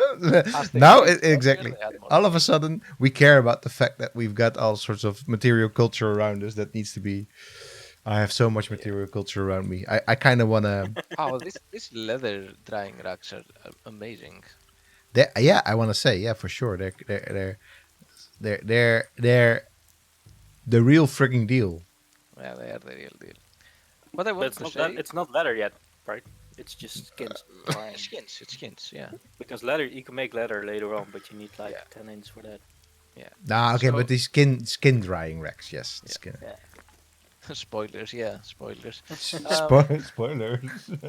As they Now, built stronger, exactly. they had more All of a stuff. sudden, we care about the fact that we've got all sorts of material culture around us that needs to be. I have so much material culture around me. I kind of want to. Oh, this leather drying racks are amazing. Yeah, I want to say, yeah, for sure. They're the real frigging deal. Yeah, they are the real deal. What I but want it's to not say, it's not leather yet, right? It's just skins. drying. it's skins, yeah. Because leather, you can make leather later on, but you need like Yeah. 10 inches for that. Nah, okay, So- but the skin drying racks, yes. Yeah. Skin. Spoilers, yeah, spoilers. Spoilers.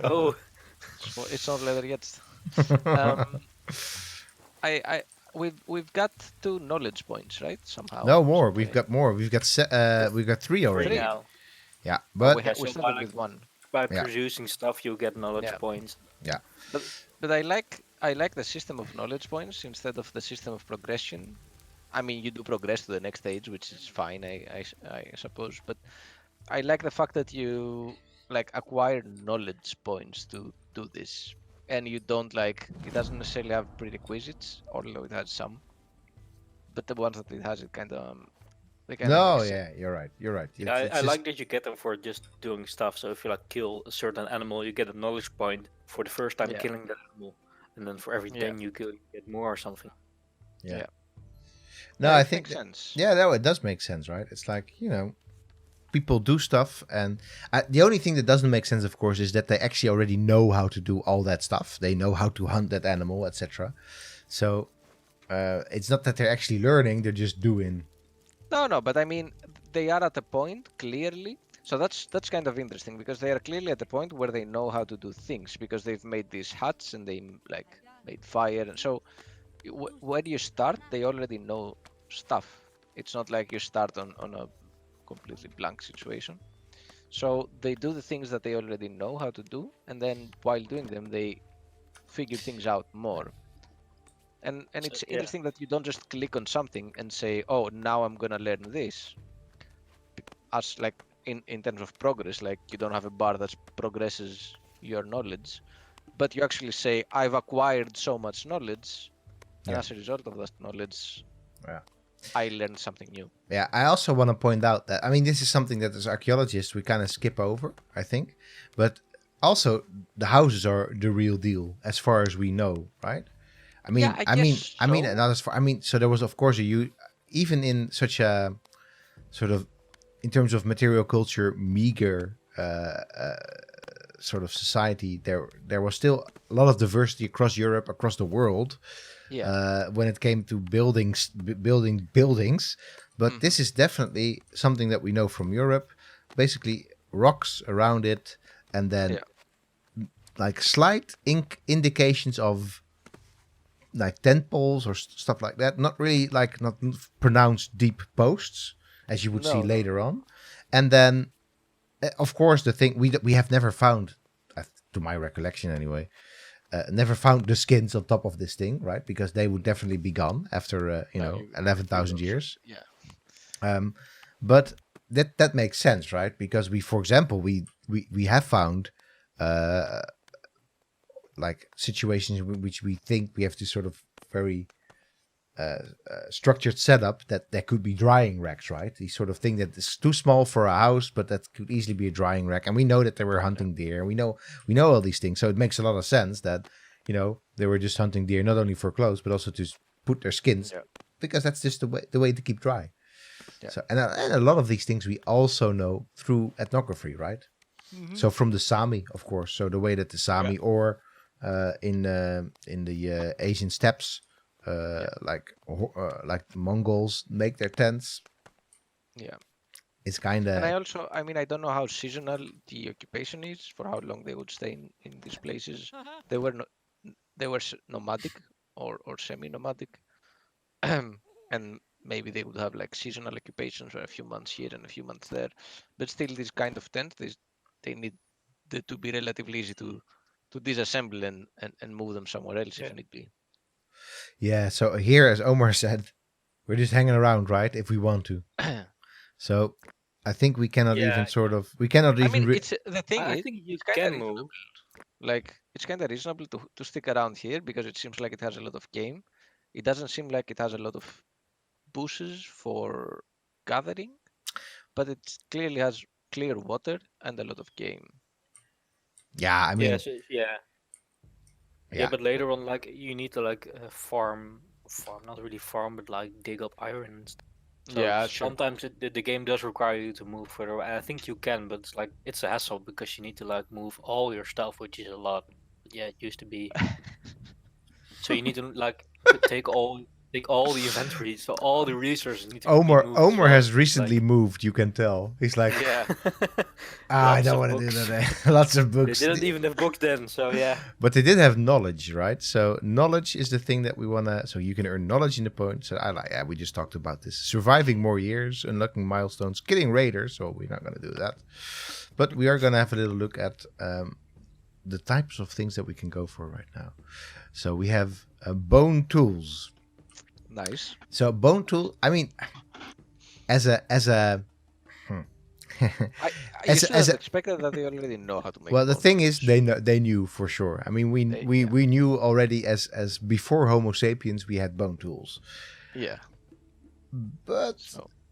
Oh, It's not leather yet. Um, we've got 2 knowledge points, right? Somehow. No more. some We've way. got more. We've got 3 already. three Three. now. Yeah, Oh, but we so started by, with 1. by Yeah. producing stuff, you get knowledge Yeah. points. But I like the system of knowledge points instead of the system of progression. I mean, you do progress to the next stage, which is fine, I suppose. But I like the fact that you like acquire knowledge points to do this, and you don't like it doesn't necessarily have prerequisites, although it has some. But the ones that it has, it kind of they kind of no, make sense. yeah, you're right. You're right. Yeah, It's I just- like that you get them for just doing stuff. So if you like kill a certain animal, you get a knowledge point for the first time Yeah. killing that animal, and then for every Yeah. 10 you kill, you get more or something. Yeah. Yeah. No, Yeah, I it think makes sense. yeah, no, it does make sense, right? It's like people do stuff, and the only thing that doesn't make sense, of course, is that they actually already know how to do all that stuff. They know how to hunt that animal, etc. So it's not that they're actually learning; they're just doing. No, but I mean, they are at a point clearly. So that's kind of interesting because they are clearly at the point where they know how to do things because they've made these huts and they like made fire, and so when you start, they already know stuff. It's not like you start on a completely blank situation. So they do the things that they already know how to do, and then while doing them, they figure things out more. And So, it's yeah. interesting that you don't just click on something and say, "Oh, now I'm gonna learn this." As like in terms of progress, like you don't have a bar that progresses your knowledge, but you actually say, "I've acquired so much knowledge, and Yeah. as a result of that knowledge, Yeah. I learned something new." Yeah, I also want to point out that this is something that as archaeologists we kind of skip over, I think, but also the houses are the real deal as far as we know, right? Yeah, I guess so. and not as far. So there was of course even in such a sort of in terms of material culture meager sort of society, there was still a lot of diversity across Europe, across the world. Yeah. When it came to building buildings, but this is definitely something that we know from Europe. Basically, rocks around it, and then like slight indications of like tent poles or stuff like that. Not really like not pronounced deep posts as you would see No. later on, and then of course the thing we have never found, to my recollection anyway. Never found the skins on top of this thing, right? Because they would definitely be gone after 11,000 years. Yeah. But that makes sense, right? Because for example, we have found like situations in which we think we have to sort of very structured setup that there could be drying racks, right? The sort of thing that is too small for a house, but that could easily be a drying rack. And we know that they were hunting deer. We know all these things, so it makes a lot of sense that they were just hunting deer not only for clothes but also to put their skins, Yeah. because that's just the way to keep dry. Yeah. So and a lot of these things we also know through ethnography, right? So from the Sami, of course. So the way that the Sami or in the Asian steppes, like the Mongols make their tents, Yeah. it's kind And I of also, I mean, I don't know how seasonal the occupation is, for how long they would stay in these places. They were no, they were nomadic or semi-nomadic, and maybe they would have like seasonal occupations for a few months here and a few months there. But still, these kind of tents, they need to be relatively easy to disassemble and move them somewhere else if need be. yeah. So here, as Omar said, we're just hanging around, right? If we want to. So I think we cannot even we cannot I even. mean, it's the thing I is, think you it's kind can of reasonable. move. Like, it's kind of reasonable to stick around here because it seems like it has a lot of game. It doesn't seem like it has a lot of bushes for gathering, but it clearly has clear water and a lot of game. Yeah, I mean, Yeah, but later on, like you need to like farm, not really farm, but like dig up iron and stuff. So Yeah, sure. sometimes the game does require you to move further away. I think you can, but it's a hassle because you need to like move all your stuff, which is a lot. But yeah, it used to be. So you need to like take all the inventory, so all the resources need to be moved as Omar well. has It's recently moved. You can tell. He's like, Yeah. I Lots don't of want to do books. that. Lots of They books. didn't even have books then, so yeah. But they did have knowledge, right? So knowledge is the thing that we wanna. So you can earn knowledge in the point. So we just talked about this. Surviving more years, unlocking milestones, killing raiders. So we're not gonna do that. But we are gonna have a little look at the types of things that we can go for right now. So we have bone tools. Nice. So bone tool. I mean, as a I should have expected that they already know how to make. well, the bone thing is, tools. they knew for sure. I mean, we knew already as before Homo sapiens we had bone tools. Yeah. But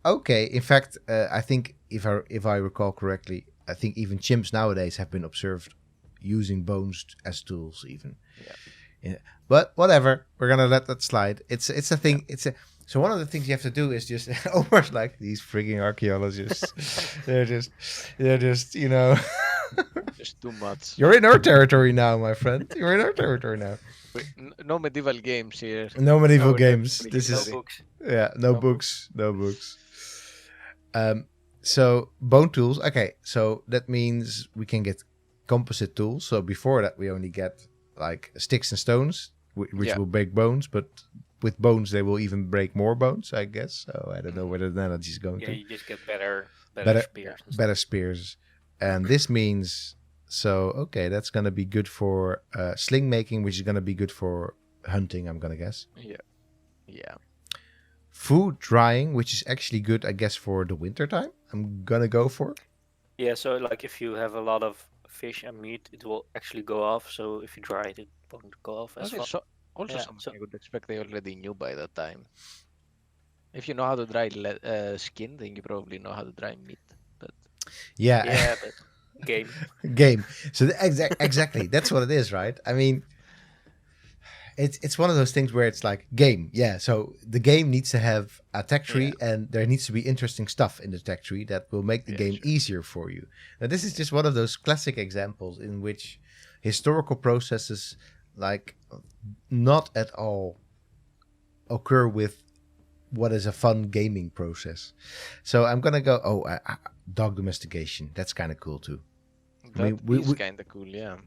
okay, in fact, I think if I recall correctly, I think even chimps nowadays have been observed using bones as tools, even. Yeah. But whatever, we're gonna let that slide. It's a thing. Yeah. So one of the things you have to do is just almost like these freaking archaeologists. they're just Just too much. You're in our territory now, my friend. You're in our territory now. No medieval games here. No medieval games. This No is books. yeah, no books. So bone tools. Okay, so that means we can get composite tools. So before that, we only get like sticks and stones, which will break bones, but with bones they will even break more bones, I guess. So I don't know where the analogy is going to. Yeah, you just get better spears. Better spears, and this means okay, that's gonna be good for sling making, which is gonna be good for hunting, I'm gonna guess. Yeah. Food drying, which is actually good, I guess, for the winter time. I'm gonna go for. Yeah, so like if you have a lot of fish and meat, it will actually go off. So if you dry it, it won't go off as fast. Something I would expect they already knew by that time. If you know how to dry skin, then you probably know how to dry meat. But yeah, but game. So exactly, that's what it is, right? I mean, it's one of those things where it's like game. Yeah, so the game needs to have a tech tree, and there needs to be interesting stuff in the tech tree that will make the game easier for you. Now, this is just one of those classic examples in which historical processes like not at all occur with what is a fun gaming process. So I'm gonna go dog domestication. That's kind of cool too. That is kind of cool, yeah.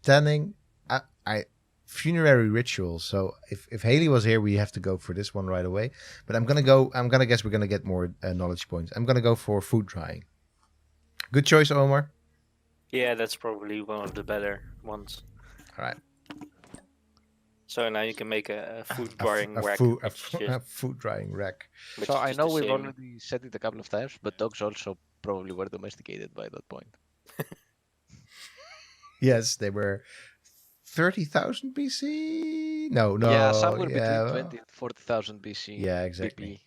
Tanning, funerary rituals. So if Haley was here, we have to go for this one right away. But I'm gonna guess we're gonna get more knowledge points. I'm gonna go for food drying. Good choice, Omar. Yeah, that's probably one of the better ones. All right. So now you can make a food drying rack. A food drying rack. So I know we've already said it a couple of times, but dogs also probably were domesticated by that point. Yes, they were 30,000 BC. No. Yeah, somewhere between 20 and 40,000 BC. Yeah, exactly. BP.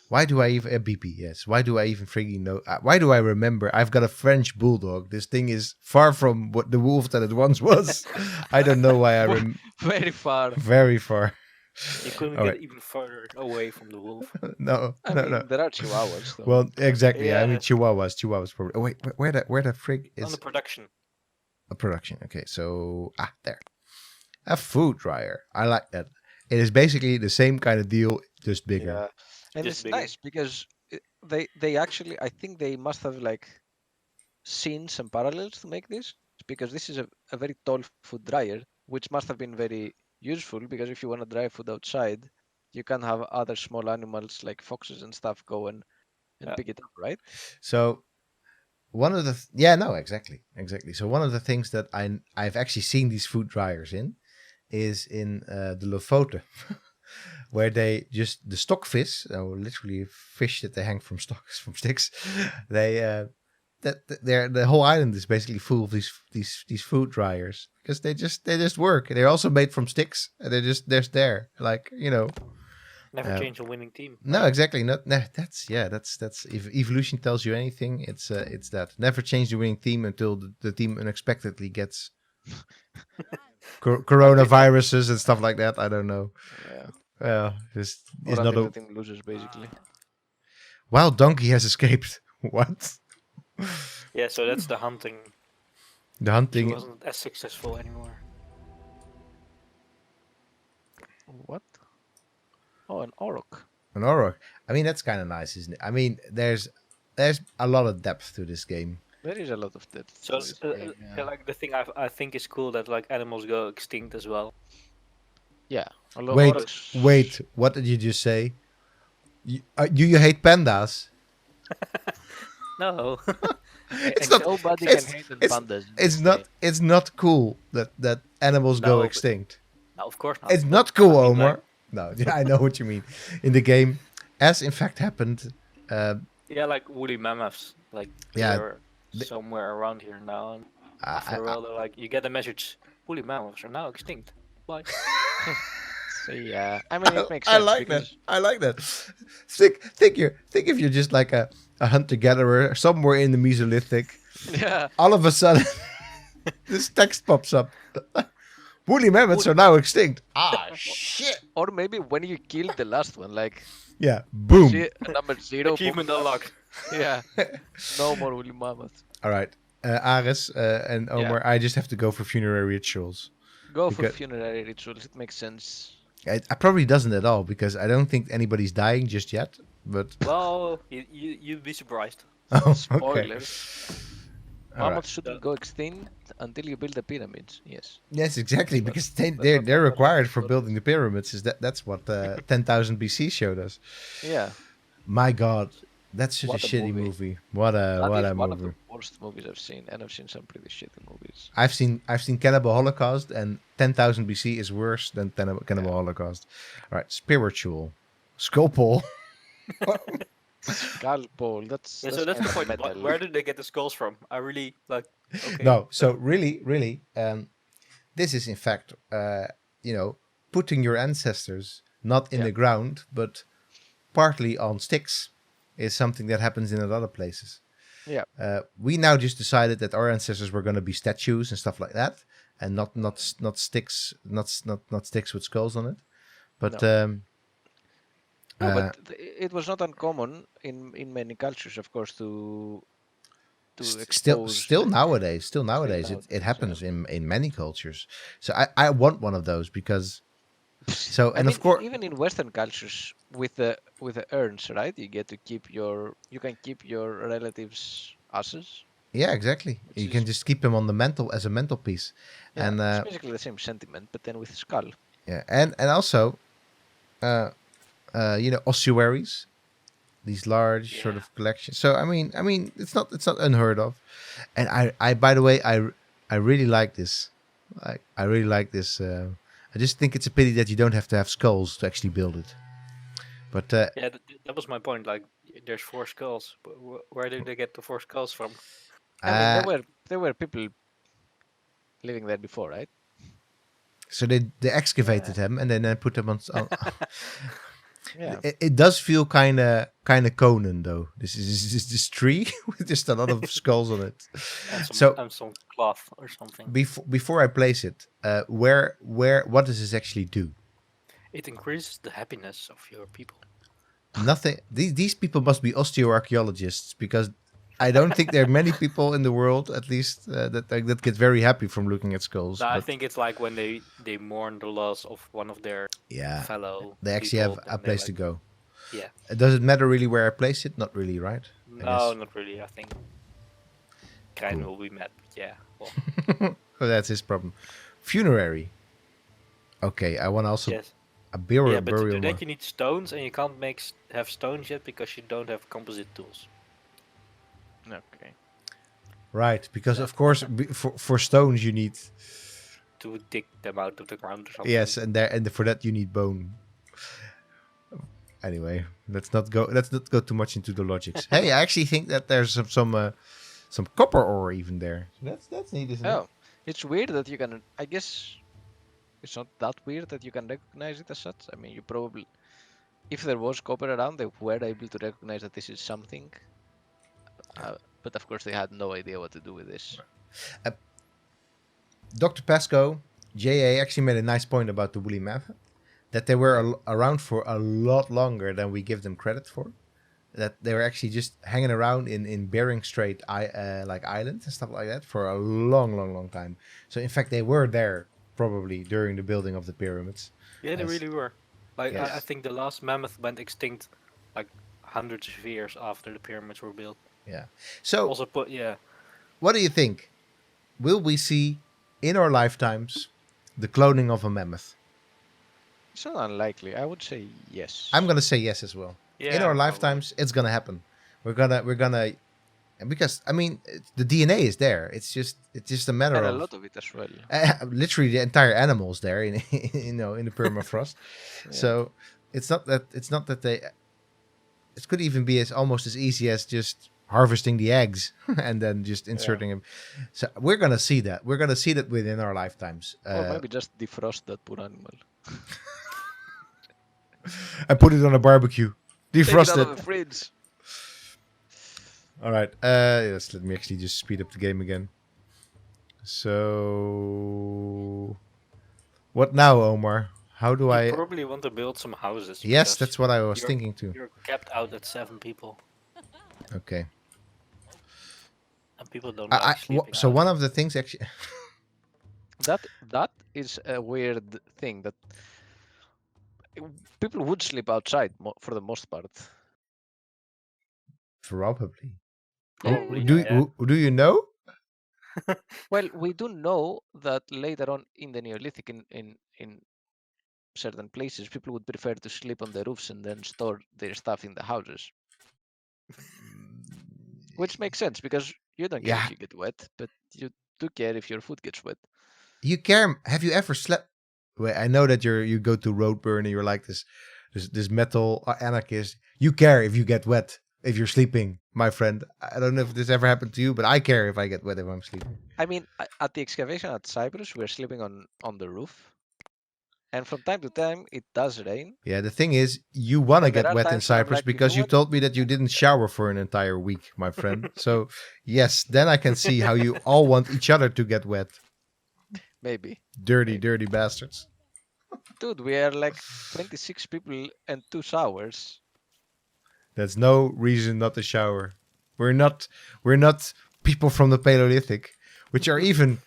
Why do I even BP? Yes. Why do I even freaking know? Why do I remember? I've got a French bulldog. This thing is far from what the wolf that it once was. I don't know why I Very far. very far. You couldn't All get right. even further away from the wolf. No, I no, mean, no. there are chihuahuas. Though. Well, exactly. I mean, Yeah. Chihuahuas probably. Oh, wait, where the frig On is the production. a production? Okay, so there, a food dryer. I like that. It is basically the same kind of deal, just bigger. Yeah, and Just it's bigger. nice because they actually I think they must have like seen some parallels to make this because this is a very tall food dryer, which must have been very useful because if you want to dry food outside, you can have other small animals like foxes and stuff go and Yeah. pick it up, right? So one of the exactly. So one of the things that I've actually seen these food dryers is in the Lofoten, where they just the stockfish, literally fish that they hang from sticks. They the whole island is basically full of these food dryers because they just work. They're also made from sticks. And they're just there, like Never change a winning team. No, right? exactly. That's if evolution tells you anything, it's that never change the winning team until the team unexpectedly gets coronaviruses and stuff like that. I don't know. Yeah. Well, this is Or not until a the team loses, basically. wild donkey has escaped. What? Yeah, so that's the hunting. The She hunting. wasn't as successful anymore. What? Oh, an auroch. An Aurora. I mean, that's kind of nice, isn't it? I mean, there's a lot of depth to this game. There is a lot of depth. So to this game, yeah, like the thing I think is cool that like animals go extinct as well. yeah. Although Wait, aurochs- wait. What did you just say? Do you hate pandas? No. It's not. Nobody it's- can hate the it's- pandas. in It's this not. game. It's not cool that animals go No, but- extinct. No, of course not. It's not cool, I mean, Omar. like- No, I know what you mean. In the game, as in fact happened. Yeah, like woolly mammoths. Like Yeah, they're somewhere around here now. And after a I, while, they're like, you get a message: woolly mammoths are now extinct. Bye. So yeah, I mean it makes I sense like because that. I like that. Think if you're just like a hunter gatherer somewhere in the Mesolithic. yeah, All of a sudden, this text pops up. Woolly mammoths are now extinct. Ah, shit. or maybe when you killed the last one, like Yeah, boom. number 0. Achievement unlocked. Yeah, no more woolly mammoth. All right, Aris and Omar, I just have to go for funerary rituals. Go for Because- funerary rituals. It makes sense. I probably doesn't at all because I don't think anybody's dying just yet. But Well, you'd be surprised. oh, okay. Spoilers. All right. Mammoths shouldn't go extinct until you build the pyramids. Yes. Yes, exactly. Because that's they're what- required for building the pyramids. That's what 10,000 BC showed us. Yeah. My God, that's such What a a shitty movie. movie. What That a is one of movie. the worst movies I've seen, and I've seen some pretty shitty movies. I've seen Cannibal Holocaust, and 10,000 BC is worse than Cannibal Holocaust. All right, spiritual, Skullpole. Skullpole. That's Yeah, so that's the kind of point. metal. Where did they get the skulls from? I really like. Okay. No, so really, this is in fact, putting your ancestors not in Yeah. the ground, but partly on sticks, is something that happens in a lot of places. Yeah. We now just decided that our ancestors were going to be statues and stuff like that, and not sticks, not sticks with skulls on it. But No, but it was not uncommon in many cultures, of course, to expose. still nowadays, it nowadays, happens in many cultures. So I want one of those because. So I and mean, of course, even in Western cultures, with the urns, right? You get to keep you can keep your relatives' asses. yeah, exactly. Which You can is- just keep them on the mantle as a mantelpiece, Yeah, and it's basically the same sentiment, but then with skull. yeah, and also, ossuaries, these large sort Yeah. of collections. So I mean, it's not unheard of, and I by the way, I really like this. I really like this. I just think it's a pity that you don't have to have skulls to actually build it. But Yeah, that was my point. Like, there's 4 skulls. But where did they get the 4 skulls from? I mean, uh, there were people living there before, right? so they excavated them and then put them on. Yeah. It does feel kind of Conan though. This tree with just a lot of skulls on it. And So some cloth or something. before I place it, what does this actually do? It increases the happiness of your people. Nothing. These people must be osteoarchaeologists because I don't think there are many people in the world, at least, that get very happy from looking at skulls. No, I But think it's like when they mourn the loss of one of their yeah, fellow they actually people, have a then they place to like, go. yeah. Does it matter really where I place it? Not really, right? I No, guess. not really. I think Krijn Cool. will be mad. But yeah. Well, Oh, that's his problem. Funerary. Okay, I want also yes. a burial. Yeah, but to do burial that you need stones, and you can't have stones yet because you don't have composite tools. Okay. Right, because of course for stones you need To dig them out of the ground or something. yes, and for that you need bone. Anyway, let's not go too much into the logics. Hey, I actually think that there's some copper ore even there. That's neat, isn't it? Oh, it's weird that you can. I guess it's not that weird that you can recognize it as such. I mean, you probably, if there was copper around, they were able to recognize that this is something. But of course, they had no idea what to do with this. Dr. Pasco, JA actually made a nice point about the woolly mammoth, that they were around for a lot longer than we give them credit for. That they were actually just hanging around in Bering Strait, like islands and stuff like that, for a long time. So in fact, they were there probably during the building of the pyramids. Yeah, they Yes. really were. Like I Yes. think the last mammoth went extinct like hundreds of years after the pyramids were built. Yeah. So Also put what do you think? Will we see in our lifetimes the cloning of a mammoth? It's not unlikely. I would say yes. I'm gonna say yes as well. yeah In our probably. lifetimes, it's gonna happen. We're gonna, and because I mean the DNA is there. It's just a matter And a of lot of it as well. literally the entire animal is there in in the permafrost. Yeah. So it's not that they. It could even be almost as easy as just harvesting the eggs and then just inserting them. So we're gonna see that. We're gonna see that within our lifetimes. Or maybe just defrost that poor animal. And put it on a barbecue, Take it defrost out it. of the fridge. All right. Yes. Let me actually just speed up the game again. So, what now, Omar? How do You I? probably want to build some houses. Yes, because that's what I was you're- thinking too. You're capped out at 7 people, Okay. and people don't like sleeping So out. one of the things actually. That is a weird thing that people would sleep outside for the most part. Probably. Probably, Do yeah. do you know? Well, we do know that later on in the Neolithic, in certain places, people would prefer to sleep on the roofs and then store their stuff in the houses. Which makes sense because you don't care Yeah. if you get wet, but you do care if your food gets wet. You care? Have you ever slept? Well, I know that you go to Roadburn and you're like this metal anarchist. You care if you get wet if you're sleeping, my friend. I don't know if this ever happened to you, but I care if I get wet if I'm sleeping. I mean, at the excavation at Cyprus, we're sleeping on the roof, and from time to time it does rain. Yeah, the thing is, you want to And there get are wet in times when I'm Cyprus like, you know because you what? told me that you didn't shower for an entire week, my friend. So, yes, then I can see how you all want each other to get wet. Maybe. Dirty bastards. Dude, we are like 26 people and 2 showers. That's no reason not to shower. We're not people from the Paleolithic, which are even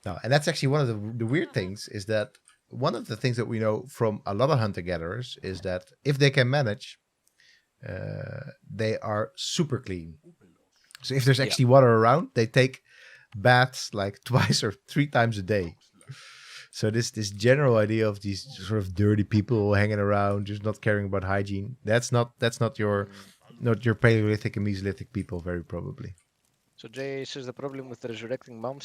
no, and that's actually one of the weird things is that one of the things that we know from a lot of hunter-gatherers is that if they can manage, they are super clean. So if there's actually water around, they take baths like 2 or 3 times a day. So this general idea of these sort of dirty people hanging around, just not caring about hygiene, that's not your Paleolithic and Mesolithic people, very probably. So Jay says the problem with resurrecting mounts